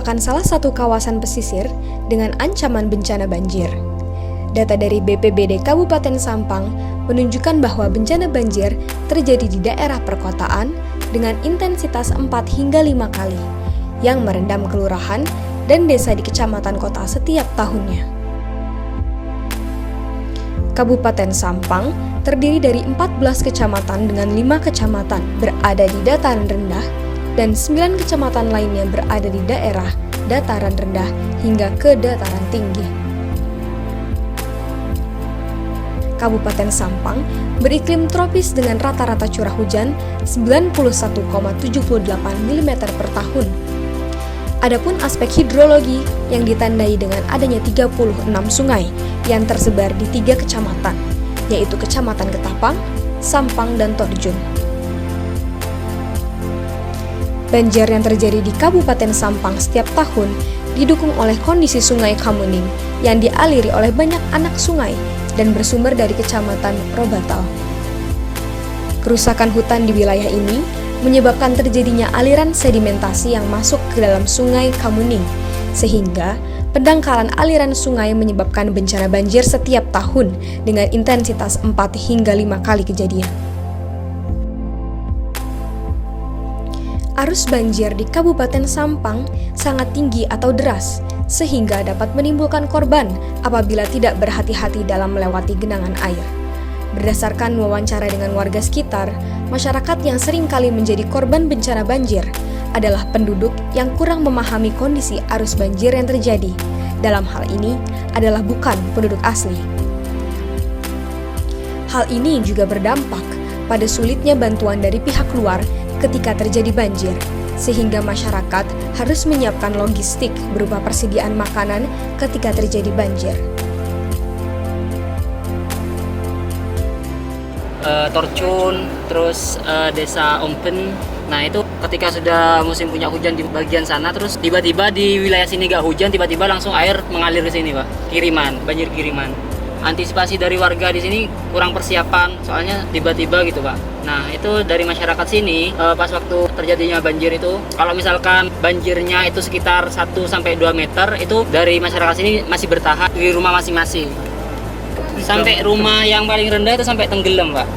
merupakan salah satu kawasan pesisir dengan ancaman bencana banjir. Data dari BPBD Kabupaten Sampang menunjukkan bahwa bencana banjir terjadi di daerah perkotaan dengan intensitas 4 hingga 5 kali, yang merendam kelurahan dan desa di kecamatan kota setiap tahunnya. Kabupaten Sampang terdiri dari 14 kecamatan dengan 5 kecamatan berada di dataran rendah dan 9 kecamatan lainnya berada di daerah dataran rendah hingga ke dataran tinggi. Kabupaten Sampang beriklim tropis dengan rata-rata curah hujan 91,78 mm per tahun. Adapun aspek hidrologi yang ditandai dengan adanya 36 sungai yang tersebar di 3 kecamatan, yaitu Kecamatan Ketapang, Sampang, dan Torjun. Banjir yang terjadi di Kabupaten Sampang setiap tahun didukung oleh kondisi Sungai Kamuning yang dialiri oleh banyak anak sungai dan bersumber dari Kecamatan Robatal. Kerusakan hutan di wilayah ini menyebabkan terjadinya aliran sedimentasi yang masuk ke dalam Sungai Kamuning, sehingga pendangkalan aliran sungai menyebabkan bencana banjir setiap tahun dengan intensitas 4 hingga 5 kali kejadian. Arus banjir di Kabupaten Sampang sangat tinggi atau deras, sehingga dapat menimbulkan korban apabila tidak berhati-hati dalam melewati genangan air. Berdasarkan wawancara dengan warga sekitar, masyarakat yang sering kali menjadi korban bencana banjir adalah penduduk yang kurang memahami kondisi arus banjir yang terjadi. Dalam hal ini adalah bukan penduduk asli. Hal ini juga berdampak pada sulitnya bantuan dari pihak luar ketika terjadi banjir, sehingga masyarakat harus menyiapkan logistik berupa persediaan makanan ketika terjadi banjir. Torjun, terus desa Ompen. Nah itu ketika sudah musim punya hujan di bagian sana, terus tiba-tiba di wilayah sini gak hujan, tiba-tiba langsung air mengalir ke sini, Pak. Kiriman, banjir kiriman. Antisipasi dari warga di sini kurang persiapan, soalnya tiba-tiba gitu, Pak. Nah itu dari masyarakat sini pas waktu terjadinya banjir itu, kalau misalkan banjirnya itu sekitar 1-2 meter, itu dari masyarakat sini masih bertahan di rumah masing-masing. Sampai rumah yang paling rendah itu sampai tenggelam, Pak.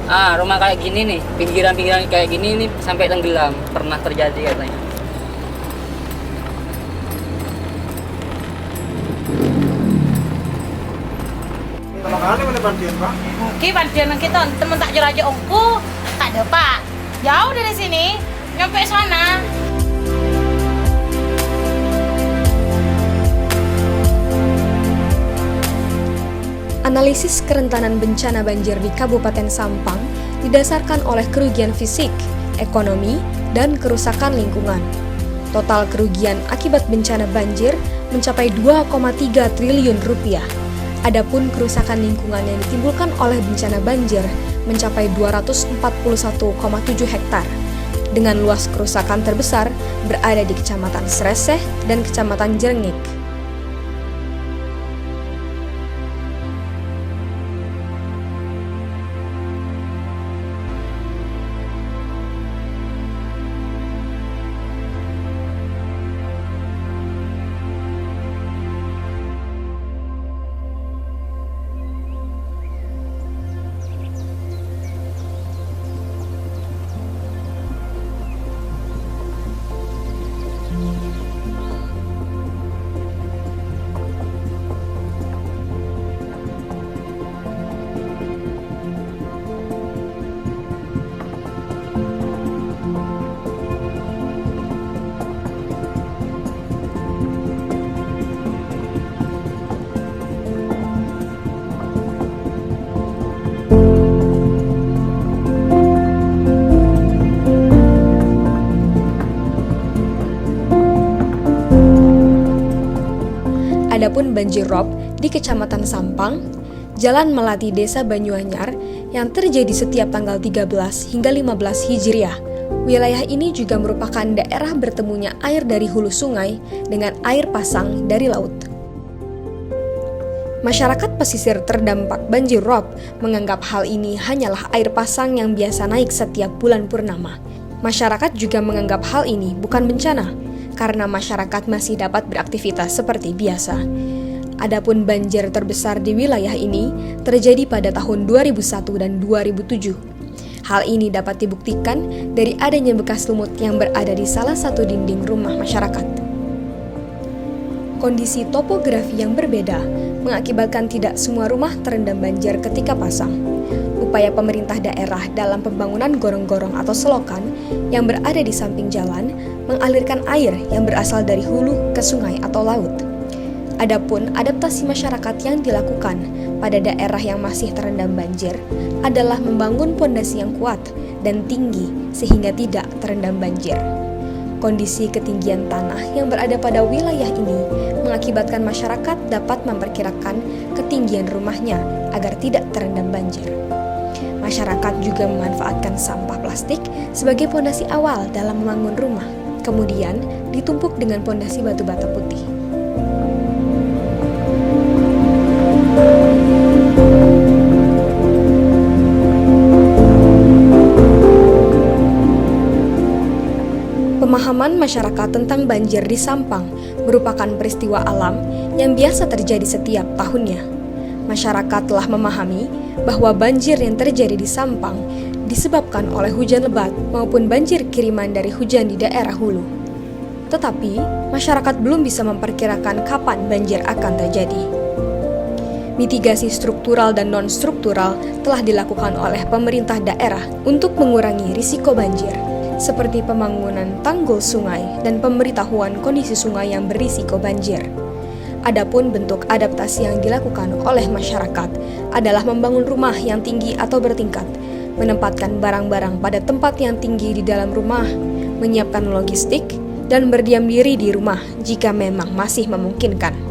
Rumah kayak gini nih, pinggiran-pinggiran kayak gini nih sampai tenggelam, pernah terjadi katanya. Kali mana bantuan, Pak? Oke, bantuan kita temen tak jeraja ongku, tak ada, Pak. Jauh dari sini, nyampe sana. Analisis kerentanan bencana banjir di Kabupaten Sampang didasarkan oleh kerugian fisik, ekonomi, dan kerusakan lingkungan. Total kerugian akibat bencana banjir mencapai 2,3 triliun rupiah. Adapun kerusakan lingkungan yang ditimbulkan oleh bencana banjir mencapai 241,7 hektar. Dengan luas kerusakan terbesar berada di Kecamatan Sreseh dan Kecamatan Jrengik. Adapun banjir rob di Kecamatan Sampang, Jalan Melati Desa Banyuanyar yang terjadi setiap tanggal 13 hingga 15 Hijriah. Wilayah ini juga merupakan daerah bertemunya air dari hulu sungai dengan air pasang dari laut. Masyarakat pesisir terdampak banjir rob menganggap hal ini hanyalah air pasang yang biasa naik setiap bulan purnama. Masyarakat juga menganggap hal ini bukan bencana, karena masyarakat masih dapat beraktivitas seperti biasa. Adapun banjir terbesar di wilayah ini terjadi pada tahun 2001 dan 2007. Hal ini dapat dibuktikan dari adanya bekas lumut yang berada di salah satu dinding rumah masyarakat. Kondisi topografi yang berbeda mengakibatkan tidak semua rumah terendam banjir ketika pasang. Upaya pemerintah daerah dalam pembangunan gorong-gorong atau selokan yang berada di samping jalan mengalirkan air yang berasal dari hulu ke sungai atau laut. Adapun adaptasi masyarakat yang dilakukan pada daerah yang masih terendam banjir adalah membangun pondasi yang kuat dan tinggi sehingga tidak terendam banjir. Kondisi ketinggian tanah yang berada pada wilayah ini mengakibatkan masyarakat dapat memperkirakan ketinggian rumahnya agar tidak terendam banjir. Masyarakat juga memanfaatkan sampah plastik sebagai pondasi awal dalam membangun rumah, kemudian ditumpuk dengan pondasi batu bata putih. Pemahaman masyarakat tentang banjir di Sampang merupakan peristiwa alam yang biasa terjadi setiap tahunnya. Masyarakat telah memahami bahwa banjir yang terjadi di Sampang disebabkan oleh hujan lebat maupun banjir kiriman dari hujan di daerah hulu. Tetapi, masyarakat belum bisa memperkirakan kapan banjir akan terjadi. Mitigasi struktural dan non-struktural telah dilakukan oleh pemerintah daerah untuk mengurangi risiko banjir, seperti pembangunan tanggul sungai dan pemberitahuan kondisi sungai yang berisiko banjir. Adapun bentuk adaptasi yang dilakukan oleh masyarakat adalah membangun rumah yang tinggi atau bertingkat, menempatkan barang-barang pada tempat yang tinggi di dalam rumah, menyiapkan logistik, dan berdiam diri di rumah jika memang masih memungkinkan.